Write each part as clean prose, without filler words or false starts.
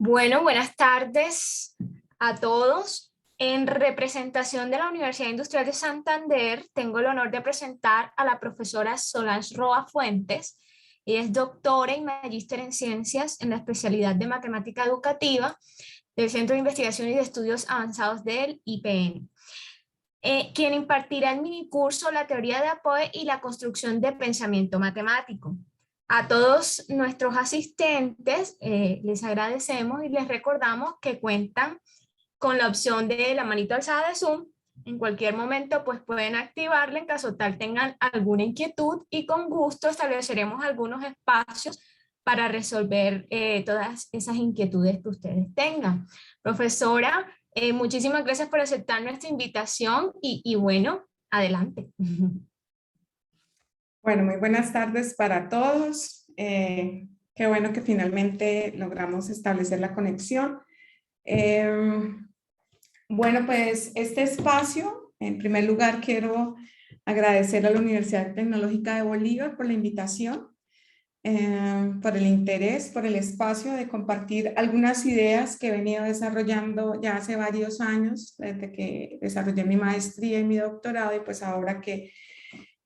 Bueno, buenas tardes a todos. En representación de la Universidad Industrial de Santander, tengo el honor de presentar a la profesora Solange Roa Fuentes. Ella es doctora y magíster en ciencias en la especialidad de matemática educativa del Centro de Investigación y de Estudios Avanzados del IPN, quien impartirá el minicurso La teoría de Apoe y la construcción de pensamiento matemático. A todos nuestros asistentes les agradecemos y les recordamos que cuentan con la opción de la manito alzada de Zoom. En cualquier momento pues pueden activarla en caso tal tengan alguna inquietud y con gusto estableceremos algunos espacios para resolver todas esas inquietudes que ustedes tengan. Profesora, muchísimas gracias por aceptar nuestra invitación y bueno, adelante. Bueno, muy buenas tardes para todos. Qué bueno que finalmente logramos establecer la conexión. Bueno, pues este espacio, en primer lugar quiero agradecer a la Universidad Tecnológica de Bolívar por la invitación, por el interés, por el espacio de compartir algunas ideas que he venido desarrollando ya hace varios años, desde que desarrollé mi maestría y mi doctorado, y pues ahora que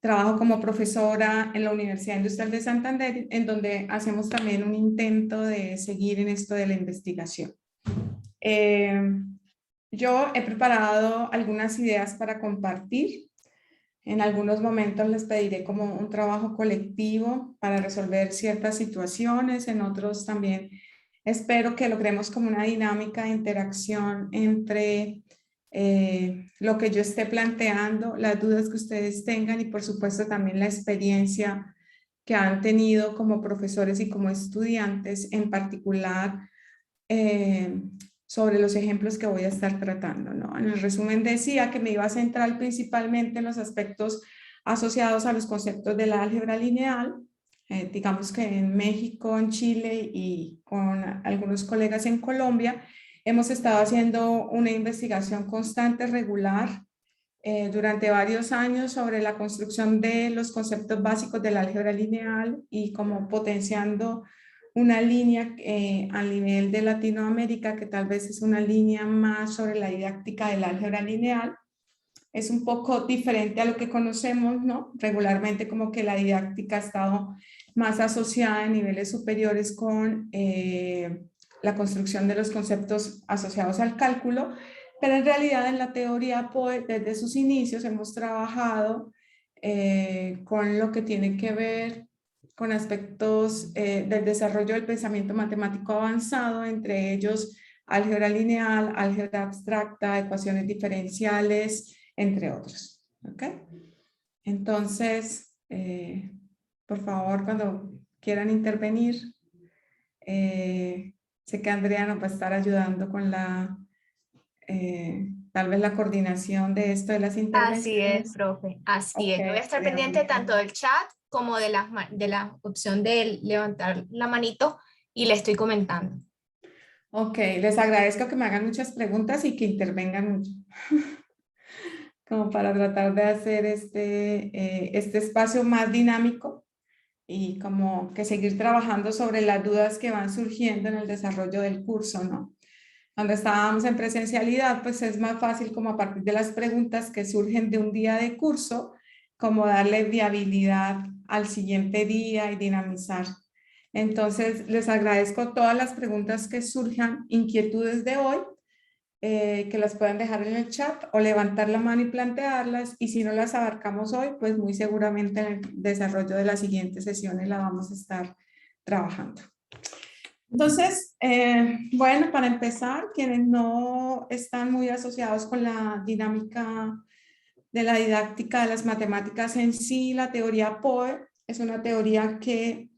trabajo como profesora en la Universidad Industrial de Santander, en donde hacemos también un intento de seguir en esto de la investigación. Yo he preparado algunas ideas para compartir. En algunos momentos les pediré como un trabajo colectivo para resolver ciertas situaciones, en otros también espero que logremos como una dinámica de interacción entre lo que yo esté planteando, las dudas que ustedes tengan y por supuesto también la experiencia que han tenido como profesores y como estudiantes, en particular sobre los ejemplos que voy a estar tratando, ¿no? En el resumen decía que me iba a centrar principalmente en los aspectos asociados a los conceptos de la álgebra lineal. Digamos que en México, en Chile y con algunos colegas en Colombia hemos estado haciendo una investigación constante, regular, durante varios años sobre la construcción de los conceptos básicos de la álgebra lineal y como potenciando una línea al nivel de Latinoamérica, que tal vez es una línea más sobre la didáctica del álgebra lineal. Es un poco diferente a lo que conocemos, ¿no? Regularmente como que la didáctica ha estado más asociada a niveles superiores con la construcción de los conceptos asociados al cálculo, pero en realidad en la teoría POE, desde sus inicios hemos trabajado con lo que tiene que ver con aspectos del desarrollo del pensamiento matemático avanzado, entre ellos álgebra lineal, álgebra abstracta, ecuaciones diferenciales, entre otros. ¿Ok? Entonces, por favor, cuando quieran intervenir, sé que Andrea nos va a estar ayudando con la, tal vez la coordinación de esto de las Así intervenciones. es, profe, así es. Yo voy a Ok, estar pendiente tanto del chat como de la opción de levantar la manito y le estoy comentando. ok, les agradezco que me hagan muchas preguntas y que intervengan mucho, como para tratar de hacer este espacio más dinámico y como que seguir trabajando sobre las dudas que van surgiendo en el desarrollo del curso, ¿no? Cuando estábamos en presencialidad, pues es más fácil como a partir de las preguntas que surgen de un día de curso, como darle viabilidad al siguiente día y dinamizar. Entonces, les agradezco todas las preguntas que surjan, inquietudes de hoy, que las puedan dejar en el chat o levantar la mano y plantearlas, y si no las abarcamos hoy, pues muy seguramente en el desarrollo de las siguientes sesiones la vamos a estar trabajando. Entonces, bueno, para empezar, quienes no están muy asociados con la dinámica de la didáctica de las matemáticas en sí, la teoría POE es una teoría que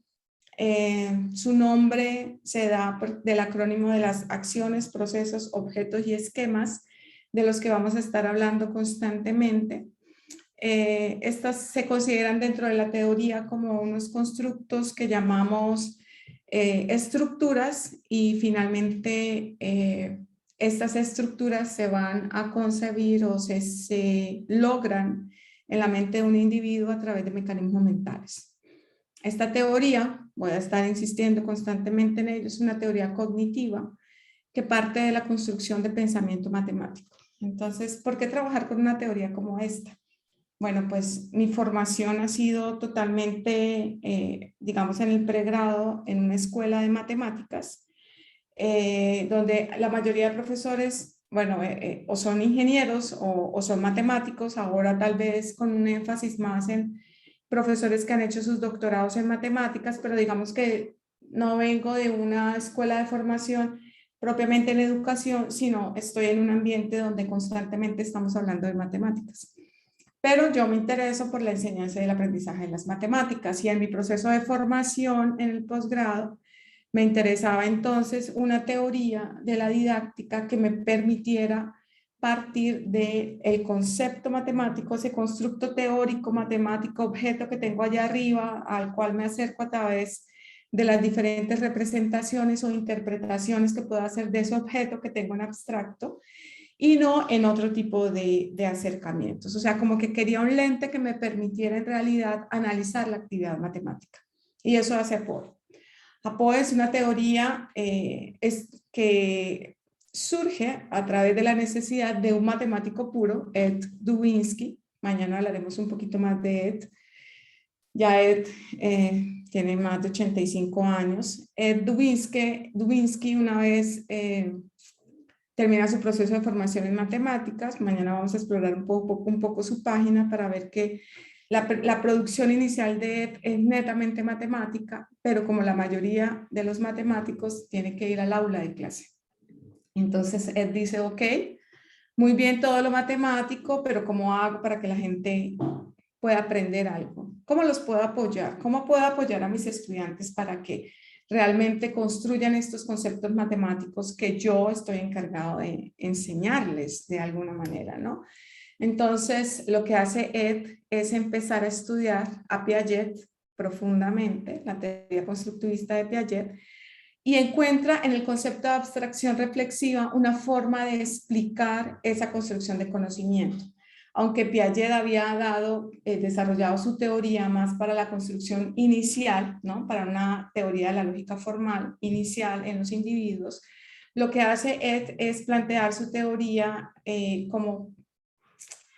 su nombre se da del acrónimo de las acciones, procesos, objetos y esquemas de los que vamos a estar hablando constantemente. Estas se consideran dentro de la teoría como unos constructos que llamamos estructuras, y finalmente estas estructuras se van a concebir o se logran en la mente de un individuo a través de mecanismos mentales. Esta teoría, voy a estar insistiendo constantemente en ello, es una teoría cognitiva que parte de la construcción de pensamiento matemático. Entonces, ¿por qué trabajar con una teoría como esta? Bueno, pues mi formación ha sido totalmente, digamos, en el pregrado, en una escuela de matemáticas, donde la mayoría de profesores, bueno, o son ingenieros o son matemáticos, ahora tal vez con un énfasis más en profesores que han hecho sus doctorados en matemáticas, pero digamos que no vengo de una escuela de formación propiamente en educación, sino estoy en un ambiente donde constantemente estamos hablando de matemáticas. Pero yo me intereso por la enseñanza y el aprendizaje de las matemáticas y en mi proceso de formación en el posgrado me interesaba entonces una teoría de la didáctica que me permitiera partir del concepto matemático, ese constructo teórico matemático, objeto que tengo allá arriba, al cual me acerco a través de las diferentes representaciones o interpretaciones que puedo hacer de ese objeto que tengo en abstracto, y no en otro tipo de acercamientos. O sea, como que quería un lente que me permitiera en realidad analizar la actividad matemática. Y eso hace Apoe. Apoe es una teoría que surge a través de la necesidad de un matemático puro, Ed Dubinski. Mañana hablaremos un poquito más de Ed. Ya Ed tiene más de 85 años. Ed Dubinski una vez termina su proceso de formación en matemáticas. Mañana vamos a explorar un poco su página para ver que la producción inicial de Ed es netamente matemática, pero como la mayoría de los matemáticos tiene que ir al aula de clase. Entonces Ed dice, ok, muy bien todo lo matemático, pero ¿cómo hago para que la gente pueda aprender algo? ¿Cómo los puedo apoyar? ¿Cómo puedo apoyar a mis estudiantes para que realmente construyan estos conceptos matemáticos que yo estoy encargado de enseñarles de alguna manera, ¿no? Entonces, lo que hace Ed es empezar a estudiar a Piaget profundamente, la teoría constructivista de Piaget, y encuentra en el concepto de abstracción reflexiva una forma de explicar esa construcción de conocimiento. Aunque Piaget había desarrollado su teoría más para la construcción inicial, ¿no? Para una teoría de la lógica formal inicial en los individuos, lo que hace Ed es plantear su teoría como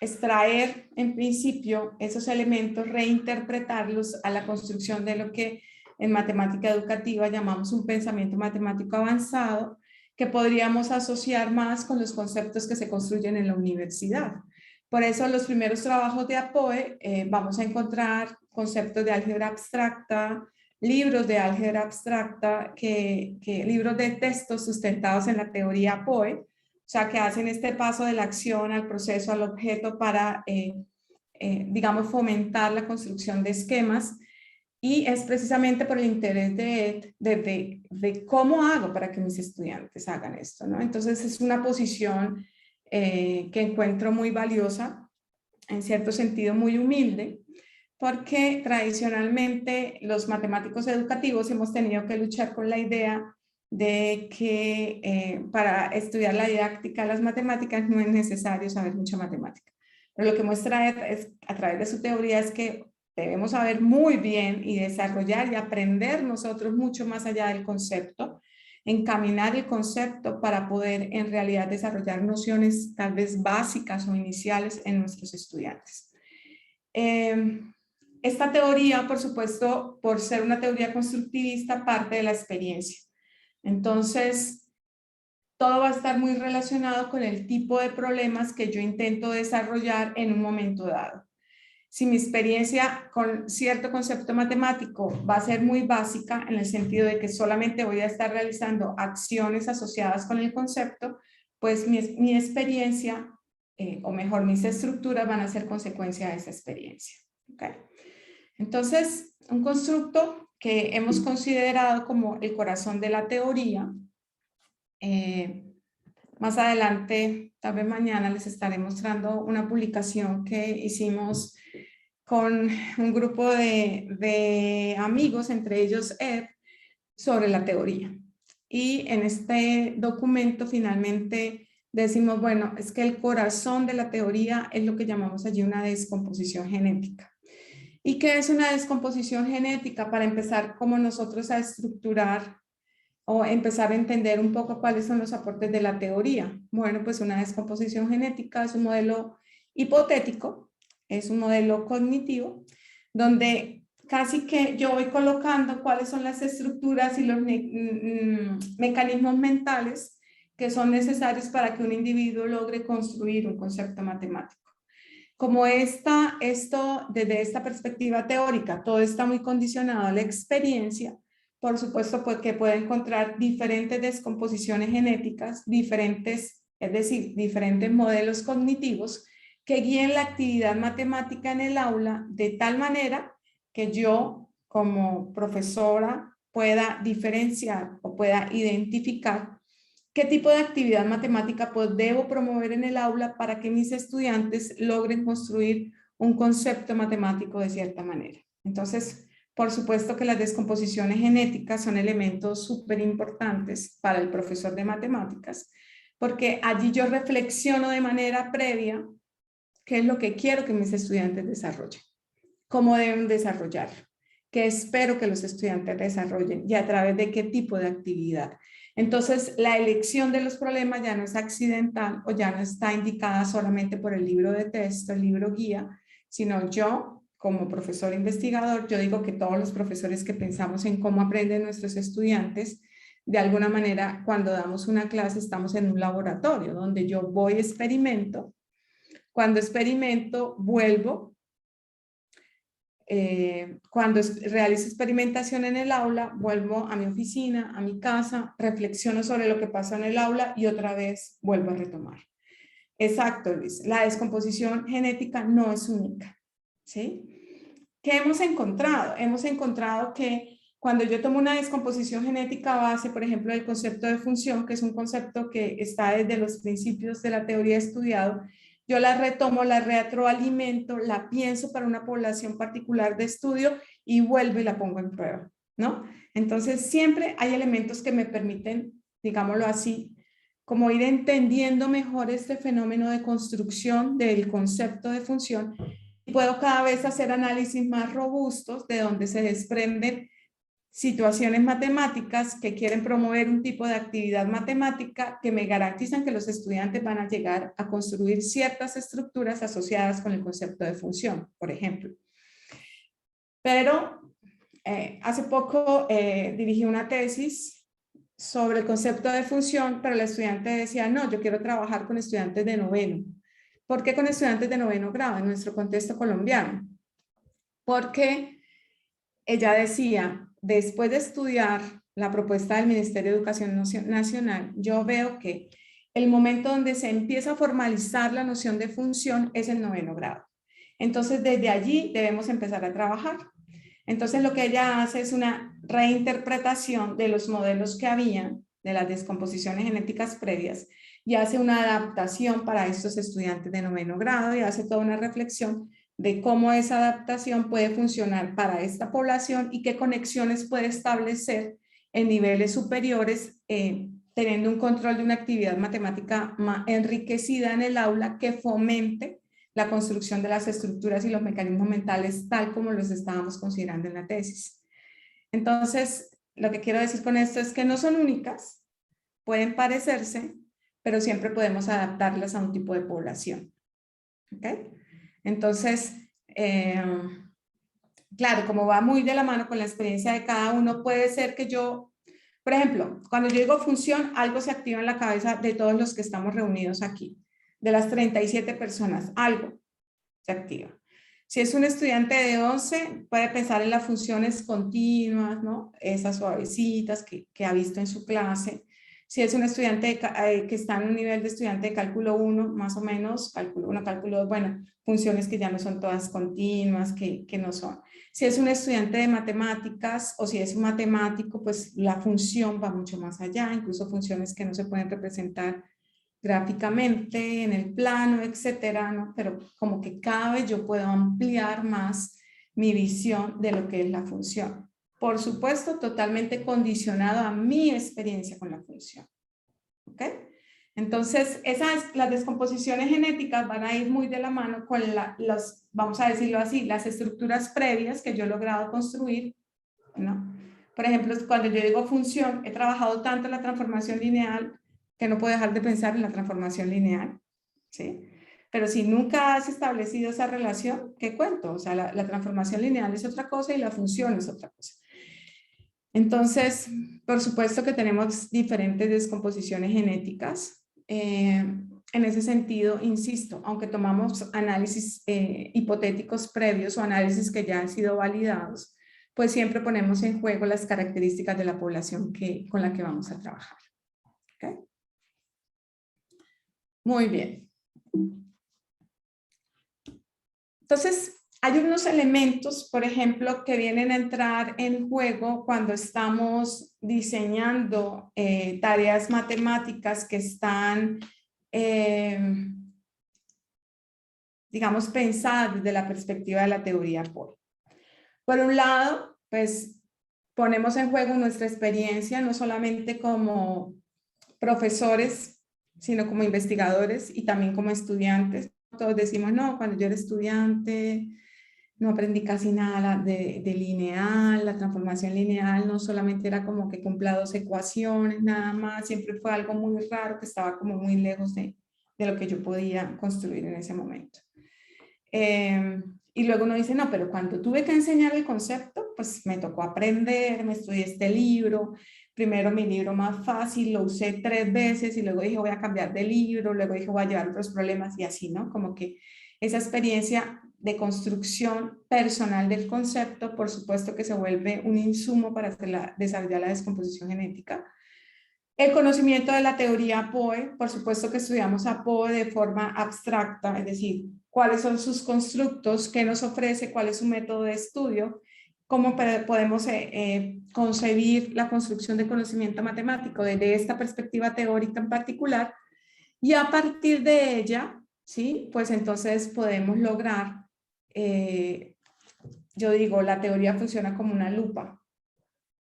extraer en principio esos elementos, reinterpretarlos a la construcción de lo que en matemática educativa llamamos un pensamiento matemático avanzado, que podríamos asociar más con los conceptos que se construyen en la universidad. Por eso los primeros trabajos de Apoe vamos a encontrar conceptos de álgebra abstracta, libros de álgebra abstracta, libros de textos sustentados en la teoría Apoe, o sea, que hacen este paso de la acción al proceso, al objeto para, digamos, fomentar la construcción de esquemas. Y es precisamente por el interés de cómo hago para que mis estudiantes hagan esto, ¿no? Entonces es una posición que encuentro muy valiosa, en cierto sentido muy humilde, porque tradicionalmente los matemáticos educativos hemos tenido que luchar con la idea de que para estudiar la didáctica de las matemáticas no es necesario saber mucha matemática. Pero lo que muestra es, a través de su teoría es que debemos saber muy bien y desarrollar y aprender nosotros mucho más allá del concepto, encaminar el concepto para poder en realidad desarrollar nociones tal vez básicas o iniciales en nuestros estudiantes. Esta teoría, por supuesto, por ser una teoría constructivista, parte de la experiencia. Entonces, todo va a estar muy relacionado con el tipo de problemas que yo intento desarrollar en un momento dado. Si mi experiencia con cierto concepto matemático va a ser muy básica, en el sentido de que solamente voy a estar realizando acciones asociadas con el concepto, pues mi experiencia, o mejor, mis estructuras van a ser consecuencia de esa experiencia. ¿Okay? Entonces, un constructo que hemos considerado como el corazón de la teoría, más adelante, tal vez mañana, les estaré mostrando una publicación que hicimos con un grupo de amigos, entre ellos Ed, sobre la teoría. Y en este documento finalmente decimos, bueno, es que el corazón de la teoría es lo que llamamos allí una descomposición genética. ¿Y qué es una descomposición genética? Para empezar, como nosotros a estructurar o empezar a entender un poco cuáles son los aportes de la teoría. Bueno, pues una descomposición genética es un modelo hipotético, es un modelo cognitivo, donde casi que yo voy colocando cuáles son las estructuras y los mecanismos mentales que son necesarios para que un individuo logre construir un concepto matemático. Como esto, desde esta perspectiva teórica, todo está muy condicionado a la experiencia, por supuesto pues, que puede encontrar diferentes descomposiciones genéticas, es decir, diferentes modelos cognitivos que guíen la actividad matemática en el aula de tal manera que yo como profesora pueda diferenciar o pueda identificar qué tipo de actividad matemática pues debo promover en el aula para que mis estudiantes logren construir un concepto matemático de cierta manera. Entonces, por supuesto que las descomposiciones genéticas son elementos súper importantes para el profesor de matemáticas, porque allí yo reflexiono de manera previa qué es lo que quiero que mis estudiantes desarrollen, cómo deben desarrollarlo, qué espero que los estudiantes desarrollen y a través de qué tipo de actividad. Entonces, la elección de los problemas ya no es accidental o ya no está indicada solamente por el libro de texto, el libro guía, sino yo, como profesor investigador, yo digo que todos los profesores que pensamos en cómo aprenden nuestros estudiantes, de alguna manera, cuando damos una clase, estamos en un laboratorio donde yo voy, experimento. Cuando experimento, vuelvo. Cuando realizo experimentación en el aula, vuelvo a mi oficina, a mi casa, reflexiono sobre lo que pasó en el aula y otra vez vuelvo a retomar. Exacto, Luis. La descomposición genética no es única, ¿sí? ¿Qué hemos encontrado? Hemos encontrado que cuando yo tomo una descomposición genética base, por ejemplo, el concepto de función, que es un concepto que está desde los principios de la teoría estudiado, yo la retomo, la retroalimento, la pienso para una población particular de estudio y vuelvo y la pongo en prueba, ¿no? Entonces, siempre hay elementos que me permiten, digámoslo así, como ir entendiendo mejor este fenómeno de construcción del concepto de función y puedo cada vez hacer análisis más robustos de donde se desprenden situaciones matemáticas que quieren promover un tipo de actividad matemática que me garantizan que los estudiantes van a llegar a construir ciertas estructuras asociadas con el concepto de función, por ejemplo. Pero hace poco dirigí una tesis sobre el concepto de función, pero la estudiante decía, no, yo quiero trabajar con estudiantes de noveno. ¿Por qué con estudiantes de noveno grado en nuestro contexto colombiano? Porque ella decía, después de estudiar la propuesta del Ministerio de Educación Nacional, yo veo que el momento donde se empieza a formalizar la noción de función es el noveno grado. Entonces, desde allí debemos empezar a trabajar. Entonces, lo que ella hace es una reinterpretación de los modelos que habían, de las descomposiciones genéticas previas, y hace una adaptación para estos estudiantes de noveno grado y hace toda una reflexión de cómo esa adaptación puede funcionar para esta población y qué conexiones puede establecer en niveles superiores, teniendo un control de una actividad matemática más enriquecida en el aula que fomente la construcción de las estructuras y los mecanismos mentales tal como los estábamos considerando en la tesis. Entonces, lo que quiero decir con esto es que no son únicas, pueden parecerse, pero siempre podemos adaptarlas a un tipo de población. ¿Ok? Entonces, claro, como va muy de la mano con la experiencia de cada uno, puede ser que yo, por ejemplo, cuando yo digo función, algo se activa en la cabeza de todos los que estamos reunidos aquí. De las 37 personas, algo se activa. Si es un estudiante de 11, puede pensar en las funciones continuas, ¿no? Esas suavecitas que ha visto en su clase. Si es un estudiante que está en un nivel de estudiante de cálculo 1, más o menos, cálculo 1, cálculo 2, bueno, funciones que ya no son todas continuas, que no son. Si es un estudiante de matemáticas o si es un matemático, pues la función va mucho más allá, incluso funciones que no se pueden representar gráficamente, en el plano, etcétera, ¿no? Pero como que cada vez yo puedo ampliar más mi visión de lo que es la función. Por supuesto, totalmente condicionado a mi experiencia con la función. ¿Ok? Entonces, las descomposiciones genéticas van a ir muy de la mano con vamos a decirlo así, las estructuras previas que yo he logrado construir, ¿no? Por ejemplo, cuando yo digo función, he trabajado tanto en la transformación lineal que no puedo dejar de pensar en la transformación lineal, ¿sí? Pero si nunca has establecido esa relación, ¿qué cuento? O sea, la transformación lineal es otra cosa y la función es otra cosa. Entonces, por supuesto que tenemos diferentes descomposiciones genéticas. En ese sentido, insisto, aunque tomamos análisis hipotéticos previos o análisis que ya han sido validados, pues siempre ponemos en juego las características de la población con la que vamos a trabajar. ¿Okay? Muy bien. Entonces, hay unos elementos, por ejemplo, que vienen a entrar en juego cuando estamos diseñando tareas matemáticas que están, digamos, pensadas desde la perspectiva de la teoría POE. Por un lado, pues ponemos en juego nuestra experiencia, no solamente como profesores, sino como investigadores y también como estudiantes. Todos decimos, no, cuando yo era estudiante no aprendí casi nada de lineal, la transformación lineal no solamente era como que cumpla dos ecuaciones, nada más, siempre fue algo muy raro que estaba como muy lejos de lo que yo podía construir en ese momento. Y luego uno dice, no, pero cuando tuve que enseñar el concepto, pues me tocó aprender, me estudié este libro, primero mi libro más fácil, lo usé 3 veces y luego dije voy a cambiar de libro, luego dije voy a llevar otros problemas y así, ¿no? Como que esa experiencia de construcción personal del concepto, por supuesto que se vuelve un insumo para desarrollar la descomposición genética. El conocimiento de la teoría POE, por supuesto que estudiamos a POE de forma abstracta, es decir, cuáles son sus constructos, qué nos ofrece, cuál es su método de estudio, cómo podemos concebir la construcción de conocimiento matemático desde esta perspectiva teórica en particular, y a partir de ella, ¿sí? Pues entonces podemos lograr, yo digo, la teoría funciona como una lupa,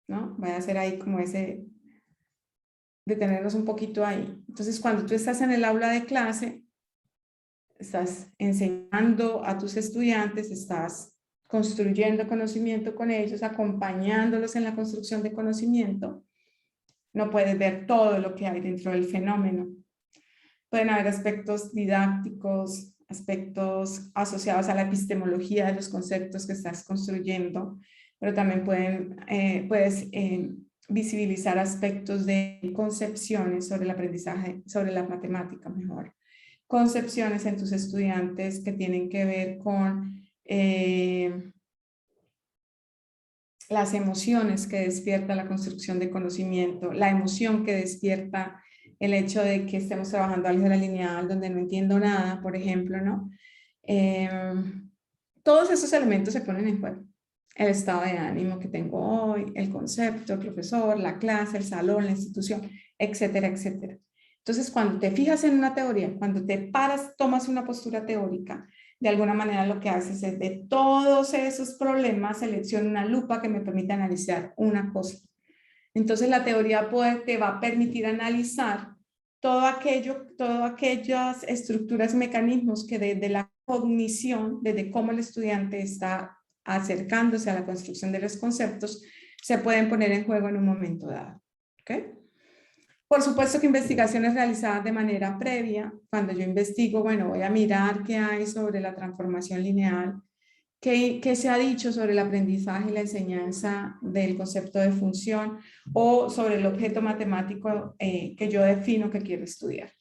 ¿no? Voy a hacer ahí como ese, detenernos un poquito ahí. Entonces, cuando tú estás en el aula de clase, estás enseñando a tus estudiantes, estás construyendo conocimiento con ellos, acompañándolos en la construcción de conocimiento, no puedes ver todo lo que hay dentro del fenómeno. Pueden haber aspectos didácticos, aspectos asociados a la epistemología de los conceptos que estás construyendo, pero también puedes visibilizar aspectos de concepciones sobre el aprendizaje, sobre la matemática mejor. Concepciones en tus estudiantes que tienen que ver con las emociones que despierta la construcción de conocimiento, la emoción que despierta el hecho de que estemos trabajando álgebra lineal donde no entiendo nada, por ejemplo, ¿no? Todos esos elementos se ponen en juego. El estado de ánimo que tengo hoy, el concepto, el profesor, la clase, el salón, la institución, etcétera, etcétera. Entonces, cuando te fijas en una teoría, cuando te paras, tomas una postura teórica, de alguna manera lo que haces es de todos esos problemas, selecciono una lupa que me permite analizar una cosa. Entonces, la teoría te va a permitir analizar todas aquellas estructuras, mecanismos que desde la cognición, desde cómo el estudiante está acercándose a la construcción de los conceptos, se pueden poner en juego en un momento dado. ¿Okay? Por supuesto que investigaciones realizadas de manera previa, cuando yo investigo, bueno, voy a mirar qué hay sobre la transformación lineal, qué se ha dicho sobre el aprendizaje y la enseñanza del concepto de función o sobre el objeto matemático que yo defino que quiero estudiar.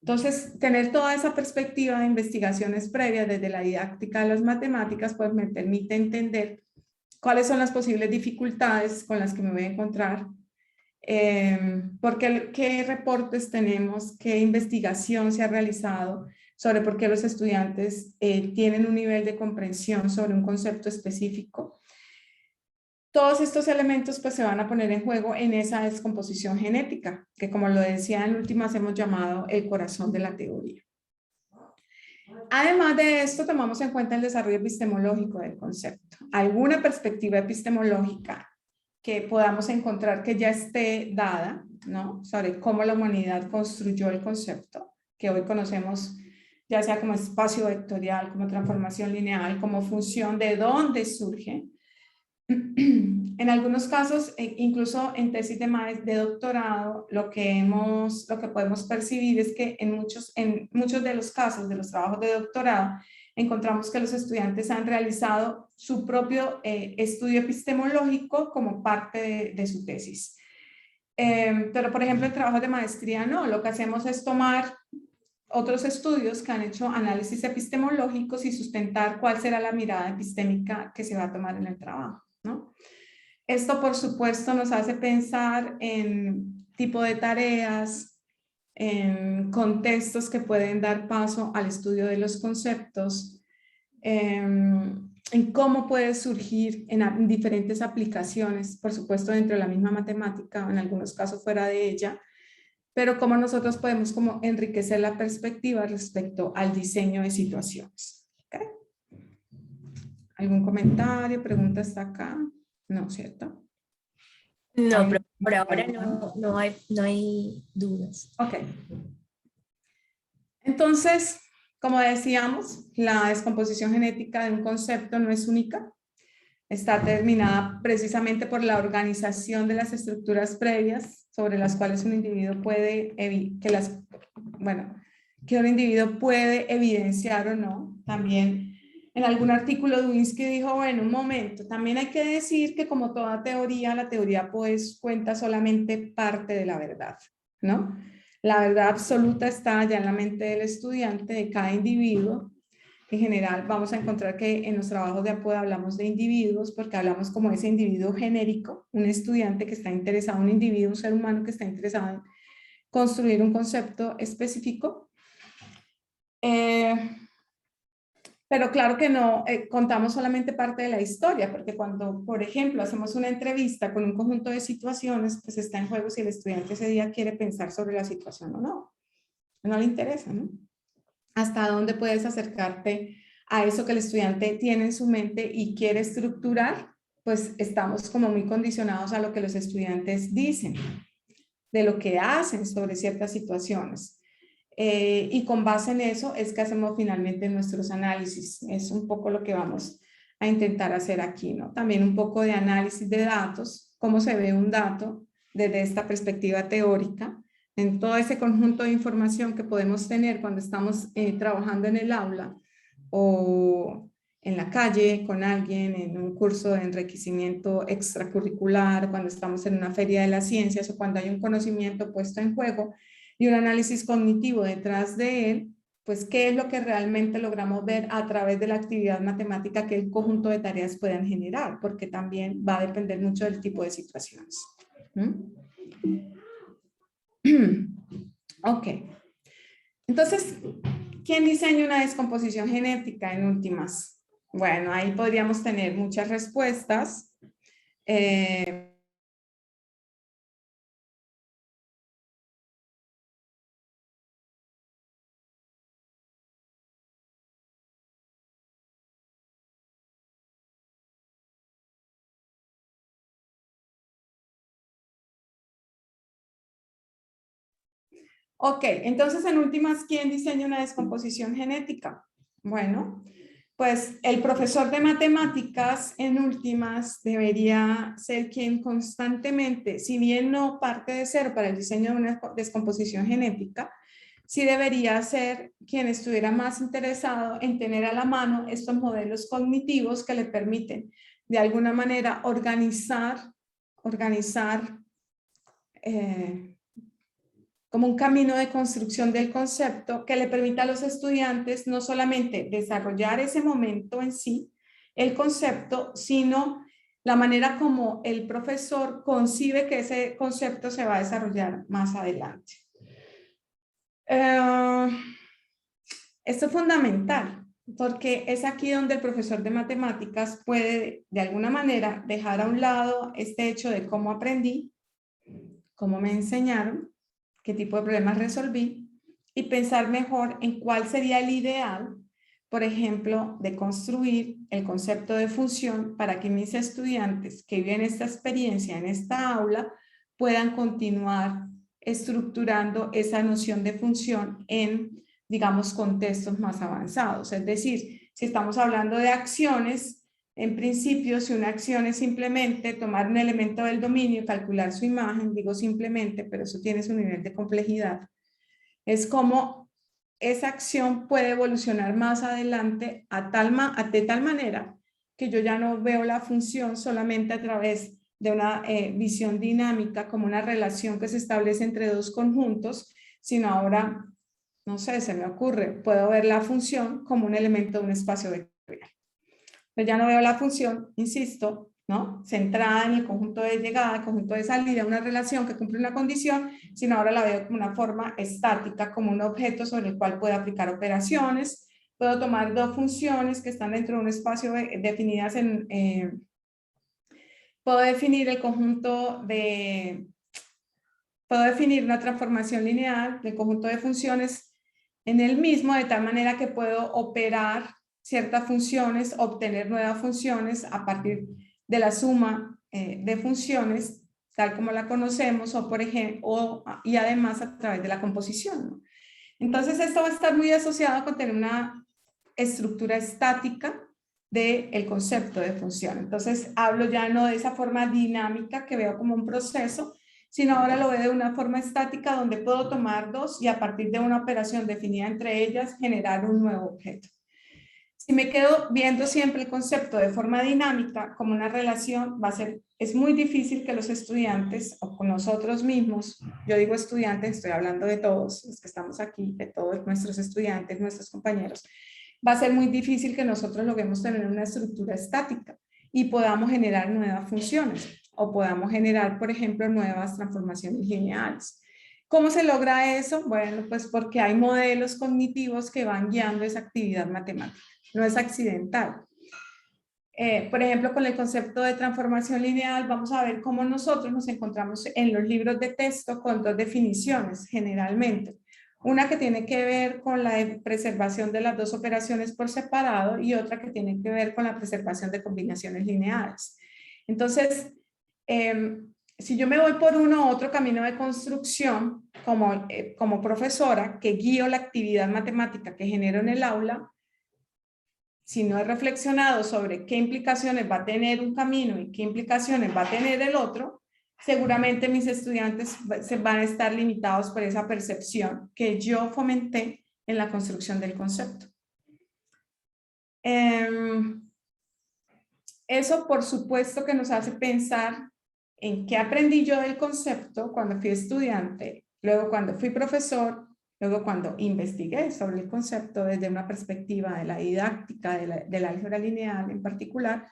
Entonces, tener toda esa perspectiva de investigaciones previas desde la didáctica de las matemáticas, pues me permite entender cuáles son las posibles dificultades con las que me voy a encontrar, qué reportes tenemos, qué investigación se ha realizado sobre por qué los estudiantes tienen un nivel de comprensión sobre un concepto específico. Todos estos elementos pues se van a poner en juego en esa descomposición genética, que como lo decía en últimas hemos llamado el corazón de la teoría. Además de esto, tomamos en cuenta el desarrollo epistemológico del concepto. ¿Alguna perspectiva epistemológica que podamos encontrar que ya esté dada, ¿no? Sobre cómo la humanidad construyó el concepto, que hoy conocemos ya sea como espacio vectorial, como transformación lineal, como función de dónde surge? En algunos casos, incluso en tesis de doctorado, lo que podemos percibir es que en muchos de los casos de los trabajos de doctorado, encontramos que los estudiantes han realizado su propio estudio epistemológico como parte de su tesis. Pero, por ejemplo, en trabajos de maestría no, lo que hacemos es tomar otros estudios que han hecho análisis epistemológicos y sustentar cuál será la mirada epistémica que se va a tomar en el trabajo, ¿no? Esto, por supuesto, nos hace pensar en tipo de tareas, en contextos que pueden dar paso al estudio de los conceptos, en cómo puede surgir en diferentes aplicaciones, por supuesto, dentro de la misma matemática, o en algunos casos fuera de ella, pero cómo nosotros podemos como enriquecer la perspectiva respecto al diseño de situaciones. ¿Okay? ¿Algún comentario, pregunta hasta acá? No, ¿cierto? No, pero por ahora no hay dudas. Ok. Entonces, como decíamos, la descomposición genética de un concepto no es única. Está determinada precisamente por la organización de las estructuras previas sobre las cuales un individuo puede, que un individuo puede evidenciar o no. También en algún artículo Dubinsky dijo, bueno, un momento, también hay que decir que como toda teoría, la teoría pues cuenta solamente parte de la verdad, ¿no? La verdad absoluta está ya en la mente del estudiante, de cada individuo. En general vamos a encontrar que en los trabajos de apoyo hablamos de individuos porque hablamos como ese individuo genérico, un estudiante que está interesado, un individuo, un ser humano que está interesado en construir un concepto específico. Pero claro que no contamos solamente parte de la historia, porque cuando, por ejemplo, hacemos una entrevista con un conjunto de situaciones, pues está en juego si el estudiante ese día quiere pensar sobre la situación o no. No le interesa, ¿no? Hasta dónde puedes acercarte a eso que el estudiante tiene en su mente y quiere estructurar, pues estamos como muy condicionados a lo que los estudiantes dicen, de lo que hacen sobre ciertas situaciones. Y con base en eso es que hacemos finalmente nuestros análisis. Es un poco lo que vamos a intentar hacer aquí, ¿no? También un poco de análisis de datos, cómo se ve un dato desde esta perspectiva teórica, en todo ese conjunto de información que podemos tener cuando estamos trabajando en el aula o en la calle con alguien, en un curso de enriquecimiento extracurricular, cuando estamos en una feria de las ciencias o cuando hay un conocimiento puesto en juego y un análisis cognitivo detrás de él, pues qué es lo que realmente logramos ver a través de la actividad matemática que el conjunto de tareas puedan generar, porque también va a depender mucho del tipo de situaciones. Ok. Entonces, ¿quién diseña una descomposición genética en últimas? Bueno, ahí podríamos tener muchas respuestas. Ok, entonces en últimas, ¿quién diseña una descomposición genética? Bueno, pues el profesor de matemáticas en últimas debería ser quien constantemente, si bien no parte de cero para el diseño de una descomposición genética, sí debería ser quien estuviera más interesado en tener a la mano estos modelos cognitivos que le permiten de alguna manera organizar como un camino de construcción del concepto que le permita a los estudiantes no solamente desarrollar ese momento en sí, el concepto, sino la manera como el profesor concibe que ese concepto se va a desarrollar más adelante. Esto es fundamental, porque es aquí donde el profesor de matemáticas puede, de alguna manera, dejar a un lado este hecho de cómo aprendí, cómo me enseñaron, qué tipo de problemas resolví y pensar mejor en cuál sería el ideal, por ejemplo, de construir el concepto de función para que mis estudiantes que viven esta experiencia en esta aula puedan continuar estructurando esa noción de función en, digamos, contextos más avanzados. Es decir, si estamos hablando de acciones, en principio, si una acción es simplemente tomar un elemento del dominio y calcular su imagen, digo simplemente, pero eso tiene su nivel de complejidad, es como esa acción puede evolucionar más adelante de tal manera que yo ya no veo la función solamente a través de una visión dinámica como una relación que se establece entre dos conjuntos, sino ahora, no sé, se me ocurre, puedo ver la función como un elemento de un espacio vectorial. Pero ya no veo la función, insisto, ¿no?, centrada en el conjunto de llegada, el conjunto de salida, una relación que cumple una condición, sino ahora la veo como una forma estática, como un objeto sobre el cual puedo aplicar operaciones. Puedo tomar dos funciones que están dentro de un espacio definidas en... puedo definir el conjunto de... Puedo definir una transformación lineal del conjunto de funciones en el mismo, de tal manera que puedo operar ciertas funciones, obtener nuevas funciones a partir de la suma de funciones, tal como la conocemos, o por ejemplo, y además a través de la composición, ¿no? Entonces esto va a estar muy asociado con tener una estructura estática del concepto de función. Entonces hablo ya no de esa forma dinámica que veo como un proceso, sino ahora lo veo de una forma estática donde puedo tomar dos y a partir de una operación definida entre ellas generar un nuevo objeto. Si me quedo viendo siempre el concepto de forma dinámica como una relación, es muy difícil que los estudiantes o con nosotros mismos, yo digo estudiantes, estoy hablando de todos los que estamos aquí, de todos nuestros estudiantes, nuestros compañeros, va a ser muy difícil que nosotros logremos tener una estructura estática y podamos generar nuevas funciones o podamos generar, por ejemplo, nuevas transformaciones lineales. ¿Cómo se logra eso? Bueno, pues porque hay modelos cognitivos que van guiando esa actividad matemática. No es accidental. Por ejemplo, con el concepto de transformación lineal, vamos a ver cómo nosotros nos encontramos en los libros de texto con dos definiciones, generalmente. Una que tiene que ver con la preservación de las dos operaciones por separado y otra que tiene que ver con la preservación de combinaciones lineales. Entonces, si yo me voy por uno u otro camino de construcción, como profesora que guío la actividad matemática que genero en el aula, si no he reflexionado sobre qué implicaciones va a tener un camino y qué implicaciones va a tener el otro, seguramente mis estudiantes se van a estar limitados por esa percepción que yo fomenté en la construcción del concepto. Eso, por supuesto, que nos hace pensar en qué aprendí yo del concepto cuando fui estudiante, luego cuando fui profesor, luego cuando investigué sobre el concepto desde una perspectiva de la didáctica del álgebra lineal en particular,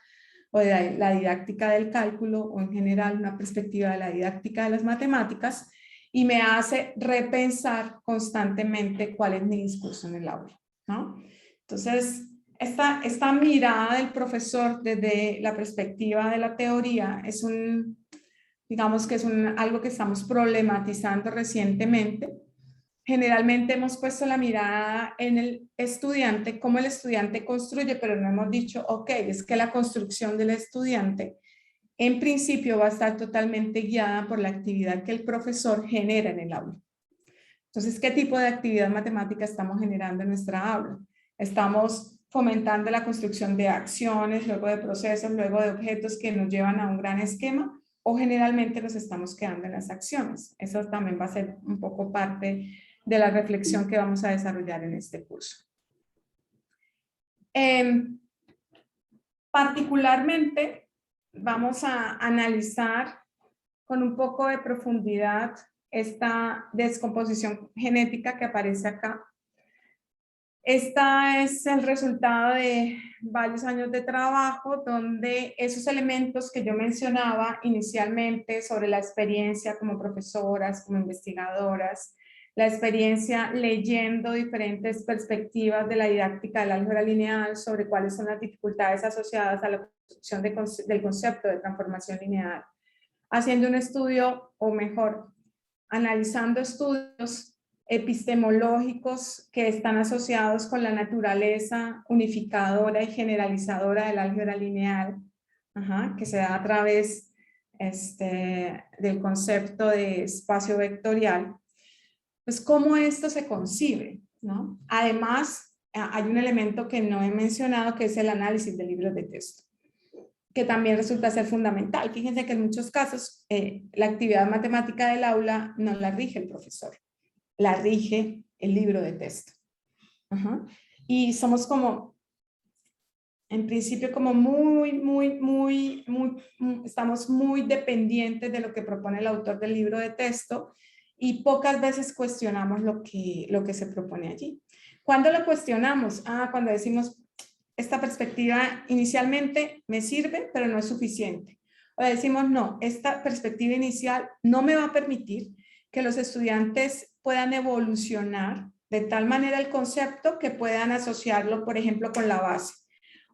o de la didáctica del cálculo, o en general una perspectiva de la didáctica de las matemáticas, y me hace repensar constantemente cuál es mi discurso en el aula, ¿no? Entonces, esta mirada del profesor desde la perspectiva de la teoría es digamos que es algo que estamos problematizando recientemente. Generalmente hemos puesto la mirada en el estudiante, cómo el estudiante construye, pero no hemos dicho, ok, es que la construcción del estudiante en principio va a estar totalmente guiada por la actividad que el profesor genera en el aula. Entonces, ¿qué tipo de actividad matemática estamos generando en nuestra aula? Estamos fomentando la construcción de acciones, luego de procesos, luego de objetos que nos llevan a un gran esquema, o generalmente nos estamos quedando en las acciones. Eso también va a ser un poco parte de la reflexión que vamos a desarrollar en este curso. Particularmente vamos a analizar con un poco de profundidad esta descomposición genética que aparece acá. Esta es el resultado de varios años de trabajo donde esos elementos que yo mencionaba inicialmente sobre la experiencia como profesoras, como investigadoras, la experiencia leyendo diferentes perspectivas de la didáctica del álgebra lineal sobre cuáles son las dificultades asociadas a la construcción del concepto de transformación lineal, haciendo un estudio, o mejor, analizando estudios epistemológicos que están asociados con la naturaleza unificadora y generalizadora del álgebra lineal, que se da a través del concepto de espacio vectorial. Pues, ¿cómo esto se concibe, ¿no? Además, hay un elemento que no he mencionado, que es el análisis de libros de texto. que también resulta ser fundamental. Fíjense que en muchos casos la actividad matemática del aula no la rige el profesor, la rige el libro de texto. Ajá. Y somos como, en principio, como estamos muy dependientes de lo que propone el autor del libro de texto y pocas veces cuestionamos lo que se propone allí. ¿Cuándo lo cuestionamos? Cuando decimos, esta perspectiva inicialmente me sirve, pero no es suficiente. O decimos, no, esta perspectiva inicial no me va a permitir que los estudiantes puedan evolucionar de tal manera el concepto que puedan asociarlo, por ejemplo, con la base.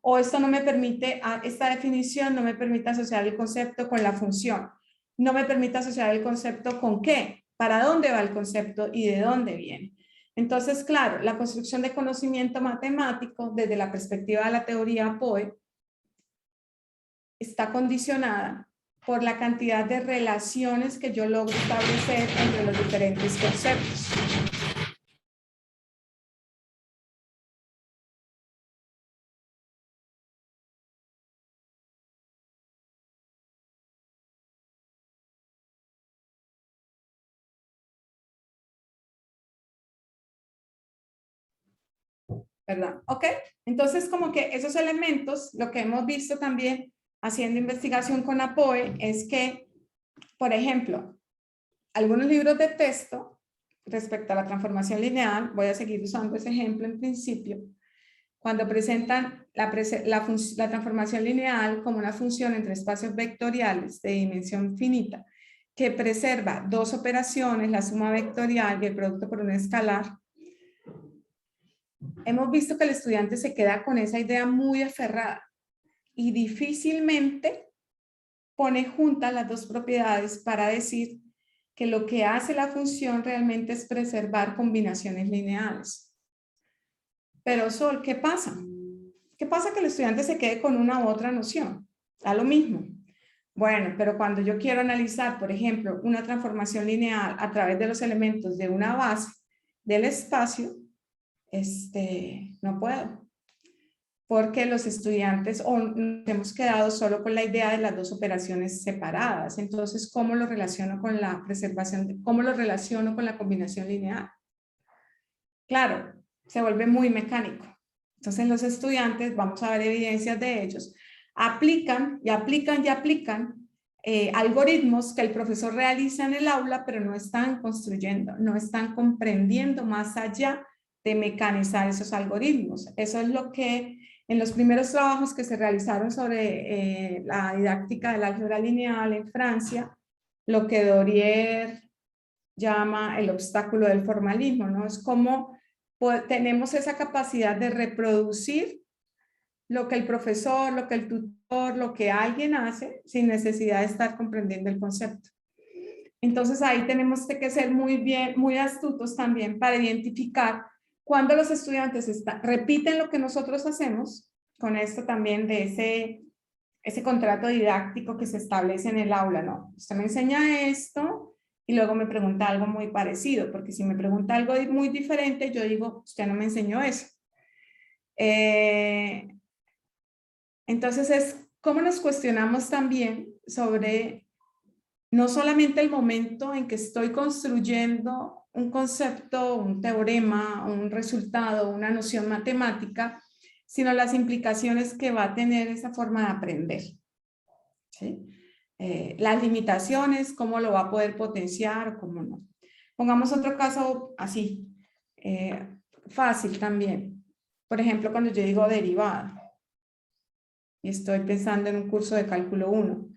O esto no me permite, esta definición no me permite asociar el concepto con la función. No me permite asociar el concepto con qué, para dónde va el concepto y de dónde viene. Entonces, claro, la construcción de conocimiento matemático desde la perspectiva de la teoría POE está condicionada por la cantidad de relaciones que yo logro establecer entre los diferentes conceptos. ¿Verdad? ¿Ok? Entonces, como que esos elementos, lo que hemos visto también haciendo investigación con APOE es que, por ejemplo, algunos libros de texto respecto a la transformación lineal, voy a seguir usando ese ejemplo en principio, cuando presentan la transformación lineal como una función entre espacios vectoriales de dimensión finita que preserva dos operaciones, la suma vectorial y el producto por un escalar, hemos visto que el estudiante se queda con esa idea muy aferrada y difícilmente pone juntas las dos propiedades para decir que lo que hace la función realmente es preservar combinaciones lineales. Pero Sol, ¿qué pasa? ¿Qué pasa que el estudiante se quede con una u otra noción? Da lo mismo. Bueno, pero cuando yo quiero analizar, por ejemplo, una transformación lineal a través de los elementos de una base del espacio, no puedo. Porque los estudiantes nos hemos quedado solo con la idea de las dos operaciones separadas. Entonces, ¿cómo lo relaciono con la preservación? ¿Cómo lo relaciono con la combinación lineal? Claro, se vuelve muy mecánico. Entonces, los estudiantes, vamos a ver evidencias de ellos, aplican algoritmos que el profesor realiza en el aula, pero no están construyendo, no están comprendiendo más allá de mecanizar esos algoritmos. Eso es lo que en los primeros trabajos que se realizaron sobre la didáctica del álgebra lineal en Francia, lo que Dorier llama el obstáculo del formalismo, ¿no? Es como tenemos esa capacidad de reproducir lo que el profesor, lo que el tutor, lo que alguien hace sin necesidad de estar comprendiendo el concepto. Entonces ahí tenemos que ser muy astutos también para identificar cuando los estudiantes repiten lo que nosotros hacemos, con esto también de ese contrato didáctico que se establece en el aula, ¿no? Usted me enseña esto y luego me pregunta algo muy parecido, porque si me pregunta algo muy diferente, yo digo, usted no me enseñó eso. Entonces es cómo nos cuestionamos también sobre no solamente el momento en que estoy construyendo un concepto, un teorema, un resultado, una noción matemática, sino las implicaciones que va a tener esa forma de aprender. ¿Sí? Las limitaciones, cómo lo va a poder potenciar o cómo no. Pongamos otro caso así, fácil también. Por ejemplo, cuando yo digo derivada y estoy pensando en un curso de cálculo 1.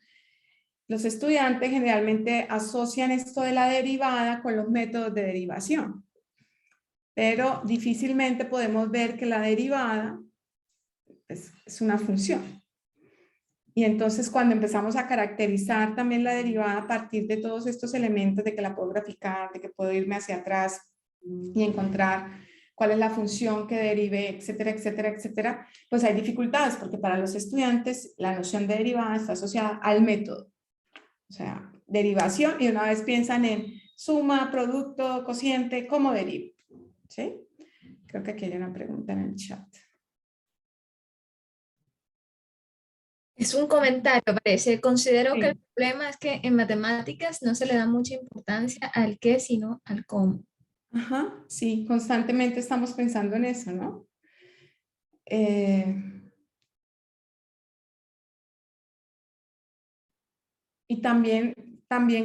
Los estudiantes generalmente asocian esto de la derivada con los métodos de derivación, pero difícilmente podemos ver que la derivada es una función. Y entonces cuando empezamos a caracterizar también la derivada a partir de todos estos elementos, de que la puedo graficar, de que puedo irme hacia atrás y encontrar cuál es la función que derive, etcétera, etcétera, etcétera, pues hay dificultades porque para los estudiantes la noción de derivada está asociada al método. O sea, derivación, y una vez piensan en suma, producto, cociente, ¿cómo derivo? ¿Sí? Creo que aquí hay una pregunta en el chat. Es un comentario, parece. Considero que el Sí. problema es que en matemáticas no se le da mucha importancia al qué, sino al cómo. Ajá, sí, constantemente estamos pensando en eso, ¿no? Eh, y también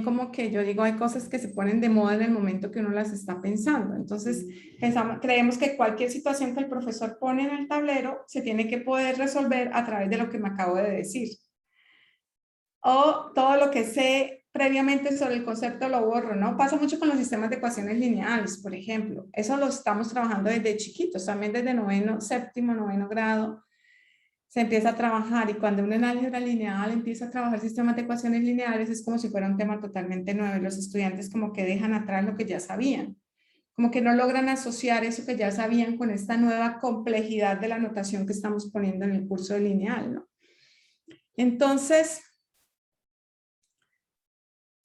como que yo digo, hay cosas que se ponen de moda en el momento que uno las está pensando. Entonces, creemos que cualquier situación que el profesor pone en el tablero se tiene que poder resolver a través de lo que me acabo de decir. O todo lo que sé previamente sobre el concepto lo borro, ¿no? Pasa mucho con los sistemas de ecuaciones lineales, por ejemplo. Eso lo estamos trabajando desde chiquitos, también desde noveno, séptimo, noveno grado se empieza a trabajar, y cuando uno en álgebra lineal empieza a trabajar sistemas de ecuaciones lineales es como si fuera un tema totalmente nuevo, y los estudiantes como que dejan atrás lo que ya sabían, como que no logran asociar eso que ya sabían con esta nueva complejidad de la notación que estamos poniendo en el curso de lineal, ¿no? Entonces,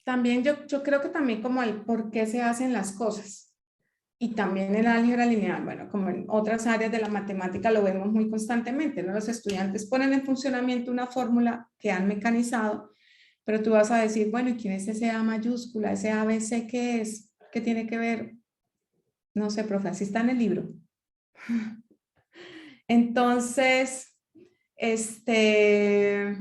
también yo creo que también como el por qué se hacen las cosas. Y también el álgebra lineal, bueno, como en otras áreas de la matemática lo vemos muy constantemente, ¿no? Los estudiantes ponen en funcionamiento una fórmula que han mecanizado, pero tú vas a decir, bueno, ¿y quién es ese A mayúscula? ¿Ese ABC qué es? ¿Qué tiene que ver? No sé, profe, así está en el libro. Entonces, este,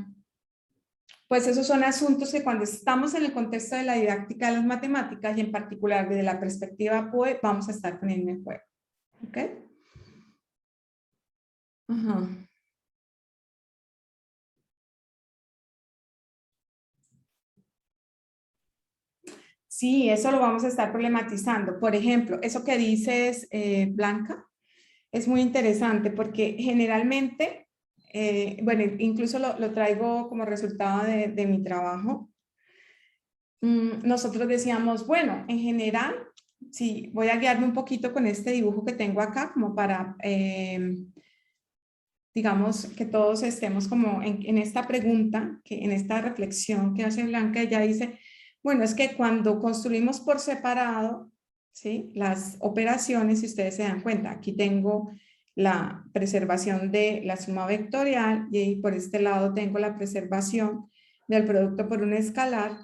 pues esos son asuntos que cuando estamos en el contexto de la didáctica de las matemáticas y en particular desde la perspectiva POE, vamos a estar poniendo en juego. ¿Ok? Ajá. Sí, eso lo vamos a estar problematizando. Por ejemplo, eso que dices, Blanca, es muy interesante porque generalmente, bueno, incluso lo traigo como resultado de mi trabajo. Nosotros decíamos, bueno, en general, sí, voy a guiarme un poquito con este dibujo que tengo acá, como para, digamos, que todos estemos como en esta pregunta, que en esta reflexión que hace Blanca. Ella dice, bueno, es que cuando construimos por separado, ¿sí? Las operaciones, si ustedes se dan cuenta, aquí tengo la preservación de la suma vectorial y ahí por este lado tengo la preservación del producto por un escalar.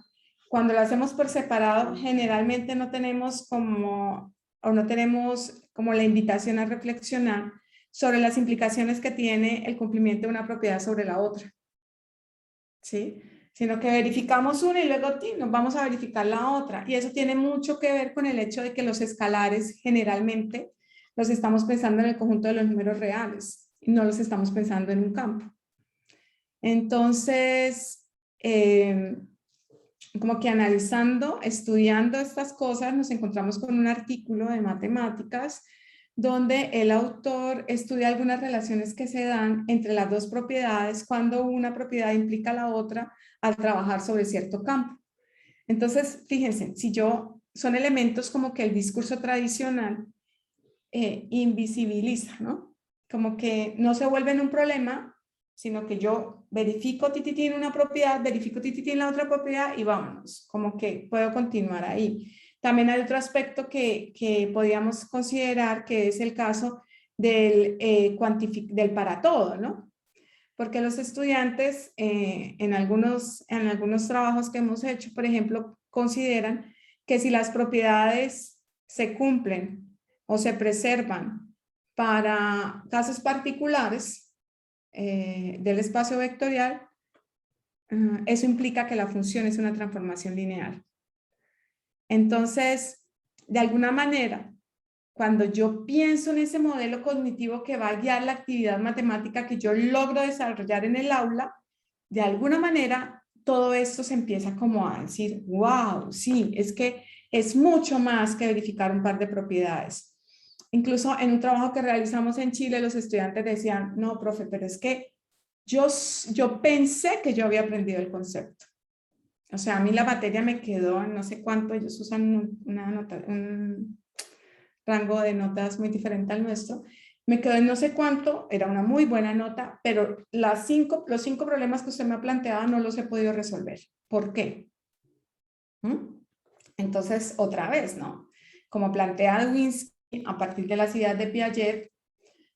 Cuando lo hacemos por separado, generalmente no tenemos como, o no tenemos como la invitación a reflexionar sobre las implicaciones que tiene el cumplimiento de una propiedad sobre la otra, ¿sí? Sino que verificamos una y luego nos vamos a verificar la otra. Y eso tiene mucho que ver con el hecho de que los escalares generalmente los estamos pensando en el conjunto de los números reales y no los estamos pensando en un campo. Entonces, como que analizando, estudiando estas cosas, nos encontramos con un artículo de matemáticas donde el autor estudia algunas relaciones que se dan entre las dos propiedades cuando una propiedad implica a la otra al trabajar sobre cierto campo. Entonces, fíjense, son elementos como que el discurso tradicional invisibiliza, ¿no? Como que no se vuelven un problema, sino que yo verifico tititi en una propiedad, verifico tititi en la otra propiedad y vámonos, como que puedo continuar ahí. También hay otro aspecto que podríamos considerar, que es el caso del para todo, ¿no? Porque los estudiantes en algunos trabajos que hemos hecho, por ejemplo, consideran que si las propiedades se cumplen o se preservan para casos particulares del espacio vectorial, eso implica que la función es una transformación lineal. Entonces, de alguna manera, cuando yo pienso en ese modelo cognitivo que va a guiar la actividad matemática que yo logro desarrollar en el aula, de alguna manera todo esto se empieza como a decir, wow, sí, es que es mucho más que verificar un par de propiedades. Incluso en un trabajo que realizamos en Chile, los estudiantes decían, no, profe, pero es que yo pensé que yo había aprendido el concepto. O sea, a mí la materia me quedó en no sé cuánto, ellos usan un rango de notas muy diferente al nuestro. Me quedó en no sé cuánto, era una muy buena nota, pero los 5 problemas que usted me ha planteado no los he podido resolver. ¿Por qué? Entonces, otra vez, ¿no? Como plantea Dwinsky, a partir de las ideas de Piaget,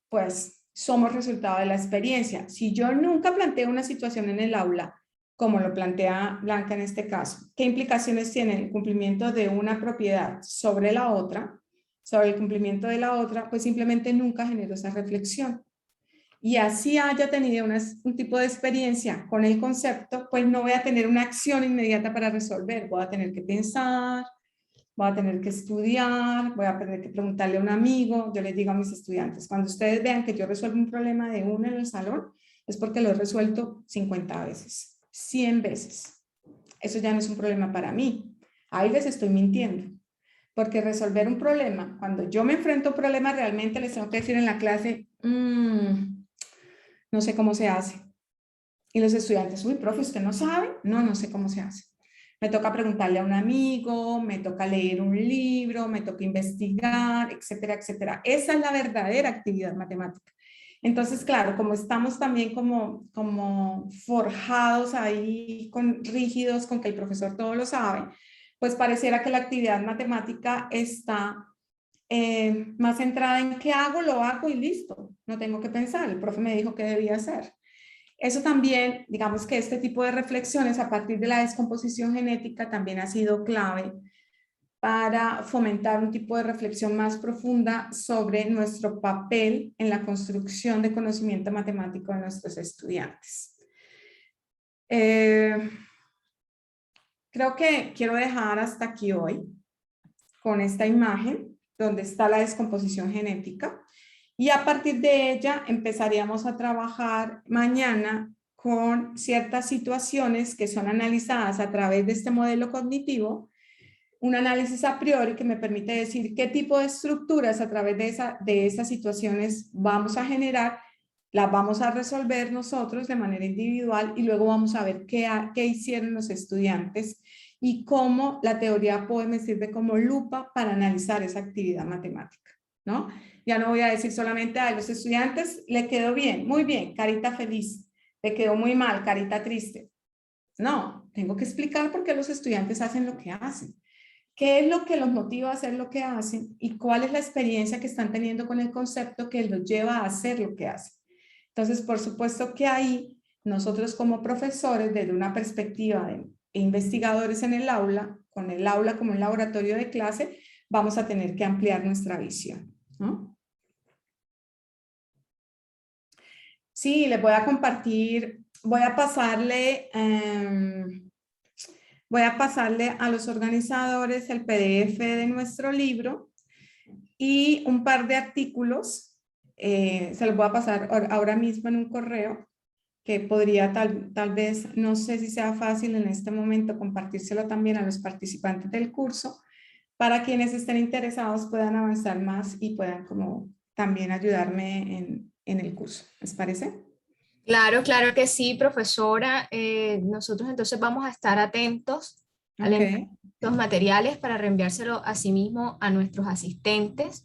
pues somos resultado de la experiencia. Si yo nunca planteo una situación en el aula, como lo plantea Blanca en este caso, ¿qué implicaciones tiene el cumplimiento de una propiedad sobre la otra, sobre el cumplimiento de la otra? Pues simplemente nunca genero esa reflexión. Y así haya tenido un tipo de experiencia con el concepto, pues no voy a tener una acción inmediata para resolver, voy a tener que pensar, voy a tener que estudiar, voy a tener que preguntarle a un amigo. Yo les digo a mis estudiantes, cuando ustedes vean que yo resuelvo un problema de uno en el salón, es porque lo he resuelto 50 veces, 100 veces. Eso ya no es un problema para mí. Ahí les estoy mintiendo. Porque resolver un problema, cuando yo me enfrento a un problema, realmente les tengo que decir en la clase, no sé cómo se hace. Y los estudiantes, uy, profe, ¿usted no sabe? No, no sé cómo se hace. Me toca preguntarle a un amigo, me toca leer un libro, me toca investigar, etcétera, etcétera. Esa es la verdadera actividad matemática. Entonces, claro, como estamos también como forjados ahí, rígidos con que el profesor todo lo sabe, pues pareciera que la actividad matemática está más centrada en qué hago, lo hago y listo. No tengo que pensar, el profe me dijo qué debía hacer. Eso también, digamos que este tipo de reflexiones a partir de la descomposición genética también ha sido clave para fomentar un tipo de reflexión más profunda sobre nuestro papel en la construcción de conocimiento matemático de nuestros estudiantes. Creo que quiero dejar hasta aquí hoy con esta imagen donde está la descomposición genética. Y a partir de ella empezaríamos a trabajar mañana con ciertas situaciones que son analizadas a través de este modelo cognitivo, un análisis a priori que me permite decir qué tipo de estructuras a través de esas situaciones vamos a generar, las vamos a resolver nosotros de manera individual y luego vamos a ver qué hicieron los estudiantes y cómo la teoría POE me sirve como lupa para analizar esa actividad matemática, ¿no? Ya no voy a decir solamente a los estudiantes, le quedó bien, muy bien, carita feliz, le quedó muy mal, carita triste. No, tengo que explicar por qué los estudiantes hacen lo que hacen. ¿Qué es lo que los motiva a hacer lo que hacen? Y cuál es la experiencia que están teniendo con el concepto que los lleva a hacer lo que hacen. Entonces, por supuesto que ahí nosotros como profesores, desde una perspectiva de investigadores en el aula, con el aula como un laboratorio de clase, vamos a tener que ampliar nuestra visión, ¿no? Sí, les voy a compartir, voy a pasarle a los organizadores el PDF de nuestro libro y un par de artículos, se los voy a pasar ahora mismo en un correo, que podría tal vez, no sé si sea fácil en este momento compartírselo también a los participantes del curso, para quienes estén interesados puedan avanzar más y puedan como también ayudarme en el curso. ¿Les parece? Claro, claro que sí, profesora. Nosotros entonces vamos a estar atentos a Ok. los materiales para reenviárselo a sí mismo a nuestros asistentes.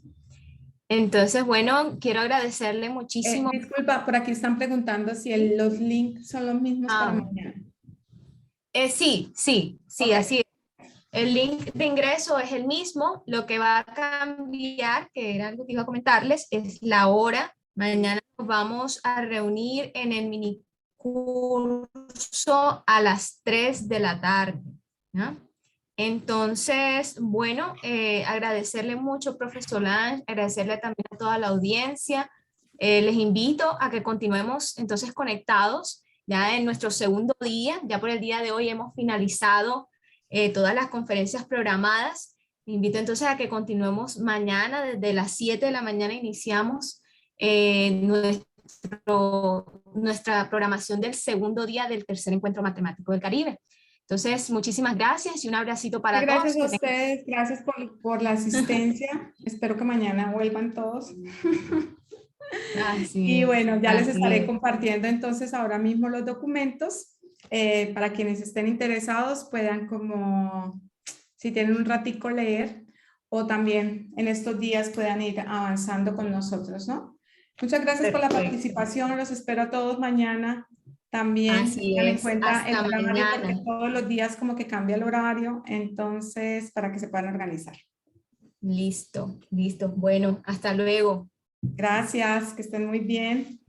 Entonces, bueno, quiero agradecerle muchísimo. Disculpa, por aquí están preguntando si los links son los mismos para Ah, mañana. sí, sí, sí, Ok. así es. El link de ingreso es el mismo. Lo que va a cambiar, que era algo que iba a comentarles, es la hora. Mañana nos vamos a reunir en el mini curso a las 3 de la tarde, ¿no? Entonces, bueno, agradecerle mucho, profesor Lange, agradecerle también a toda la audiencia. Les invito a que continuemos entonces conectados ya en nuestro segundo día. Ya por el día de hoy hemos finalizado todas las conferencias programadas. Invito entonces a que continuemos mañana, desde las 7 de la mañana iniciamos nuestra programación del segundo día del tercer encuentro matemático del Caribe. Entonces, muchísimas gracias y un abracito para Gracias todos. a ustedes, gracias por la asistencia. Espero que mañana vuelvan todos. Así Y es, bueno, ya les así estaré es. compartiendo entonces ahora mismo los documentos para quienes estén interesados puedan como, si tienen un ratico leer o también en estos días puedan ir avanzando con nosotros, ¿no? Muchas gracias por la Perfecto. participación, los espero a todos mañana. También Así tengan en es. cuenta el Hasta horario porque mañana. todos los días como que cambia el horario, entonces para que se puedan organizar. Listo, listo. Bueno, hasta luego. Gracias, que estén muy bien.